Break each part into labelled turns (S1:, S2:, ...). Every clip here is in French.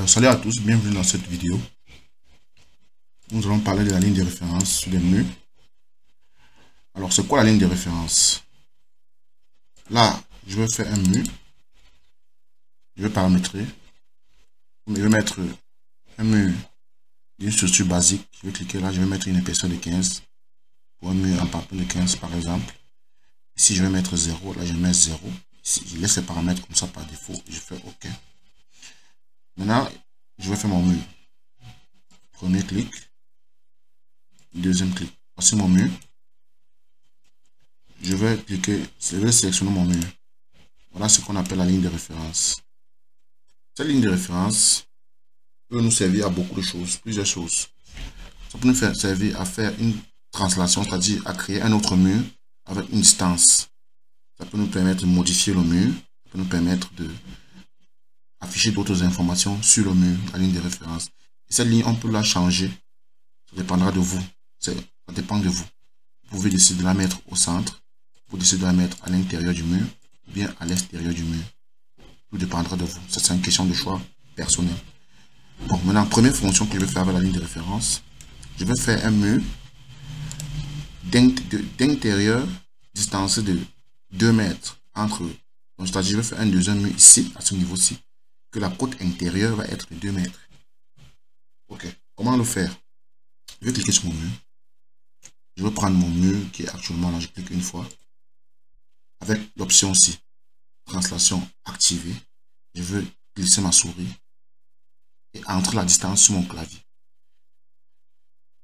S1: Alors, salut à tous, bienvenue dans cette vidéo. Nous allons parler de la ligne de référence sur les murs. Alors, c'est quoi la ligne de référence? Là, je vais faire un mur. Je vais paramétrer. Je vais mettre un mur d'une structure basique. Je vais cliquer là, je vais mettre une épaisseur de 15. Pour un mur en papier de 15 par exemple. Ici, je vais mettre 0. Là, je mets 0. Ici, je laisse les paramètres comme ça par défaut. Je fais OK. Maintenant, je vais faire mon mur. Premier clic. Deuxième clic. Voici mon mur. Je vais cliquer, je vais sélectionner mon mur. Voilà ce qu'on appelle la ligne de référence. Cette ligne de référence peut nous servir à beaucoup de choses, plusieurs choses. Ça peut nous faire servir à faire une translation, c'est-à-dire à créer un autre mur avec une distance. Ça peut nous permettre de modifier le mur, ça peut nous permettre de afficher d'autres informations sur le mur, la ligne de référence. Et cette ligne, on peut la changer. Ça dépendra de vous. Ça dépend de vous. Vous pouvez décider de la mettre au centre. Vous décidez de la mettre à l'intérieur du mur ou bien à l'extérieur du mur. Tout dépendra de vous. C'est une question de choix personnel. Bon, maintenant, première fonction que je vais faire avec la ligne de référence, je vais faire un mur d'intérieur distancé de 2 mètres entre eux. Donc, c'est-à-dire, je vais faire un deuxième mur ici, à ce niveau-ci, que la côte intérieure va être de 2 mètres. Ok, comment le faire? Je vais cliquer sur mon mur. Je vais prendre mon mur qui est actuellement là, je clique une fois. Avec l'option aussi, translation activée, je veux glisser ma souris et entrer la distance sur mon clavier.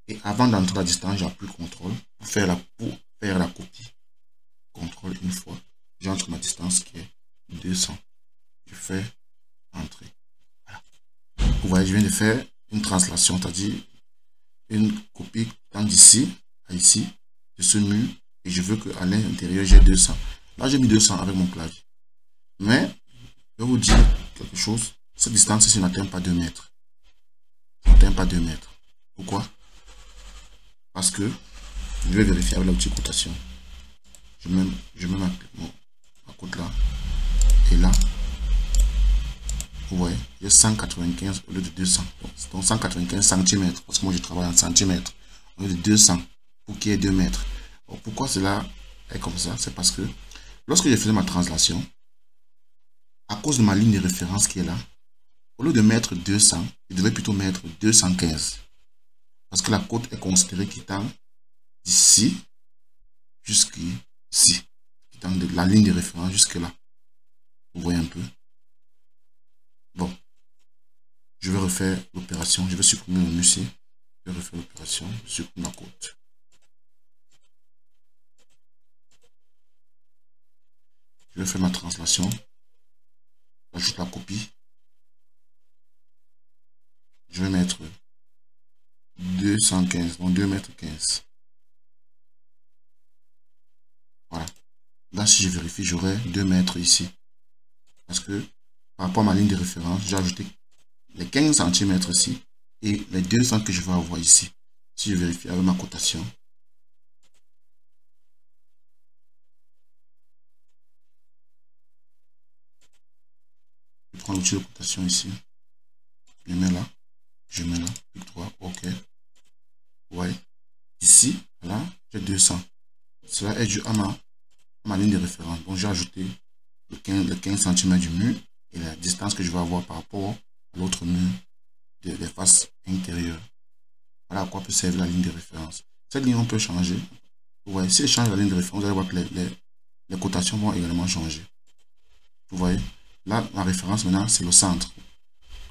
S1: Et avant d'entrer la distance, j'appuie CTRL pour faire la copie. CTRL une fois, j'entre ma distance qui est 200. Je fais entrer. Voilà. Vous voyez, je viens de faire une translation, c'est-à-dire une copie d'ici à ici, de ce mur, et je veux qu'à l'intérieur, j'ai 200. Là, j'ai mis 200 avec mon clavier. Mais, je vais vous dire quelque chose. Cette distance ici n'atteint pas 2 mètres. Ça n'atteint pas 2 mètres. Pourquoi? Parce que je vais vérifier avec la petite cotation. Je mets ma cote là. Et là, vous voyez, j'ai 195 au lieu de 200. Donc 195 cm. Parce que moi, je travaille en centimètres. Au lieu de 200 pour qu'il y ait 2 mètres. Alors, pourquoi cela est comme ça? C'est parce que lorsque je faisais ma translation, à cause de ma ligne de référence qui est là, au lieu de mettre 200, je devais plutôt mettre 215. Parce que la côte est considérée qui tend d'ici jusqu'ici. Qui tend de la ligne de référence jusque là. Vous voyez un peu. Bon. Je vais refaire l'opération. Je vais supprimer le musée. Je vais refaire l'opération. Je supprime la côte. Je vais faire ma translation. J'ajoute la copie. Je vais mettre 215, donc 2 mètres 15. Voilà. Là, si je vérifie, j'aurai 2 mètres ici. Parce que par rapport à ma ligne de référence, j'ai ajouté les 15 cm ici et les 200 que je vais avoir ici. Si je vérifie avec ma cotation, je prends l'outil de cotation ici. Je mets là. Je mets là. Clic droit. OK. Ouais. Ici, là, j'ai 200. Cela est dû à ma ligne de référence. Donc, j'ai ajouté les 15 cm du mur et la distance que je vais avoir par rapport à l'autre mur des faces intérieures. Voilà à quoi peut servir la ligne de référence. Cette ligne, on peut changer. Vous voyez, si je change la ligne de référence, vous allez voir que les cotations vont également changer. Vous voyez, là, la référence maintenant, c'est le centre.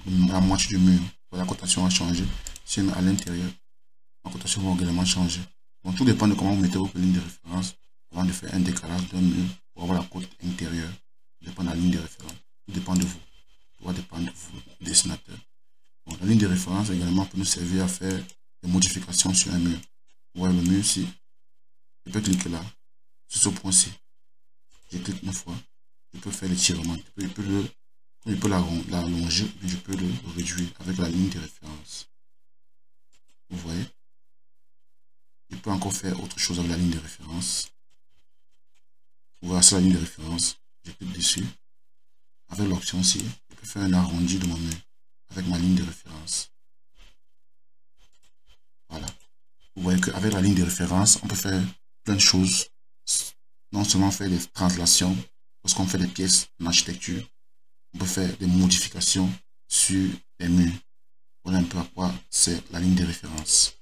S1: La moitié du mur. La cotation a changé. Si je mets à l'intérieur, la cotation va également changer. Donc, tout dépend de comment vous mettez votre ligne de référence avant de faire un décalage d'un mur pour avoir la cote intérieure. Ça dépend de la ligne de référence. Tout dépend de vous. Tout va dépendre de vous, dessinateur. Bon, la ligne de référence également peut nous servir à faire des modifications sur un mur. Vous voyez le mur ici. Je peux cliquer là, sur ce point-ci. Je clique une fois. Je peux faire l'étirement. Je peux l'allonger, mais je peux le réduire avec la ligne de référence. Vous voyez? Je peux encore faire autre chose avec la ligne de référence. Vous voyez, c'est la ligne de référence. Je clique dessus. Avec l'option ici, je peux faire un arrondi de mon mur. avec ma ligne de référence. Voilà. Vous voyez qu'avec la ligne de référence, on peut faire plein de choses. Non seulement faire des translations, lorsqu'on fait des pièces en architecture, on peut faire des modifications sur les murs. Voilà un peu à quoi c'est la ligne de référence.